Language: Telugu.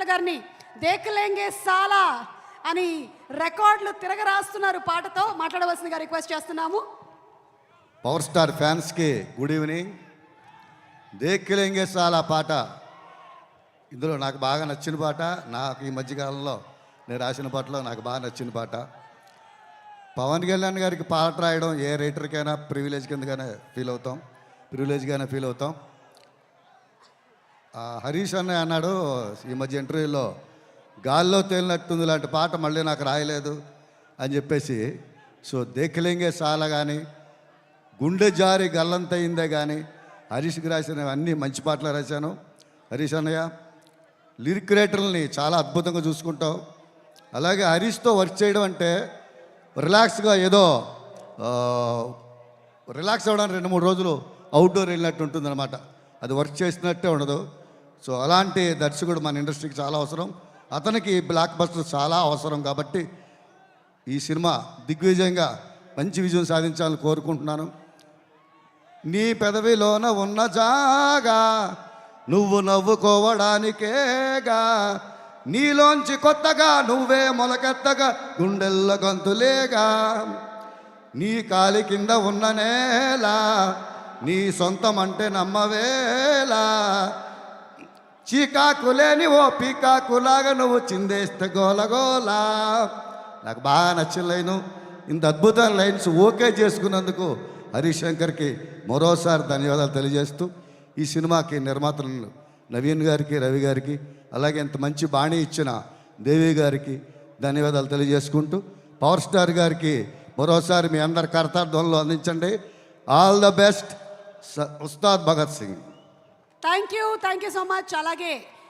భట్ల గారిని దేఖలేంగే సాలా అని రికార్డులు తిరగరాస్తున్నారు పాటతో. మాట్లాడవలసిందిగా రిక్వెస్ట్ చేస్తున్నాము. పవర్ స్టార్ ఫ్యాన్స్కి గుడ్ ఈవినింగ్. దేఖలేంగే సాలా పాట ఇందులో నాకు బాగా నచ్చిన పాట. నాకు ఈ మధ్యకాలంలో నేను రాసిన పాటలో నాకు బాగా నచ్చిన పాట. పవన్ కళ్యాణ్ గారికి పాట రాయడం ఏ రైటర్కైనా ప్రివిలేజ్గానే ఫీల్ అవుతాం. హరీష్ అన్నయ్య అన్నాడు ఈ మధ్య ఇంటర్వ్యూలో, గాల్లో తేలినట్టుంది లాంటి పాట మళ్ళీ నాకు రాయలేదు అని చెప్పేసి. సో దేఖలేంగే సాలా కానీ, గుండె జారి గల్లంతయిందే కానీ హరీష్కి రాసిన అన్ని మంచి పాటలు రాశాను. హరీష్ అన్నయ్య లిరిక్ రైటర్లని చాలా అద్భుతంగా చూసుకుంటావు. అలాగే హరీష్తో వర్క్ చేయడం అంటే రిలాక్స్గా ఏదో రిలాక్స్ అవ్వడానికి 2-3 రోజులు అవుట్డోర్ వెళ్ళినట్టు ఉంటుందన్నమాట. అది వర్క్ చేసినట్టే ఉండదు. సో అలాంటి దర్శకుడు మన ఇండస్ట్రీకి చాలా అవసరం. అతనికి బ్లాక్ బస్టర్ చాలా అవసరం. కాబట్టి ఈ సినిమా దిగ్విజయంగా మంచి విజయం సాధించాలని కోరుకుంటున్నాను. నీ పెదవిలోన ఉన్న జాగా నువ్వు నవ్వుకోవడానికేగా, నీలోంచి కొత్తగా నువ్వే మొలకెత్తగా గుండెల్లో గంతులేగా, నీ కాలి కింద ఉన్న నేల నీ సొంతం అంటే నమ్మవేలా, చీకాకులేని ఓ పీకాకులాగా నువ్వు చిందేస్తే గోలగోలా. నాకు బాగా నచ్చిన లైను. ఇంత అద్భుతమైన లైన్స్ ఓకే చేసుకున్నందుకు హరీష్ శంకర్కి మరోసారి ధన్యవాదాలు తెలియజేస్తూ, ఈ సినిమాకి నిర్మాతలు నవీన్ గారికి, రవి గారికి, అలాగే ఇంత మంచి బాణి ఇచ్చిన దేవి గారికి ధన్యవాదాలు తెలియజేసుకుంటూ, పవర్ స్టార్ గారికి మరోసారి మీ అందరి కర్తార్థంలో అందించండి. All the best Ustad Bhagat Singh. Thank you so much. అలాగే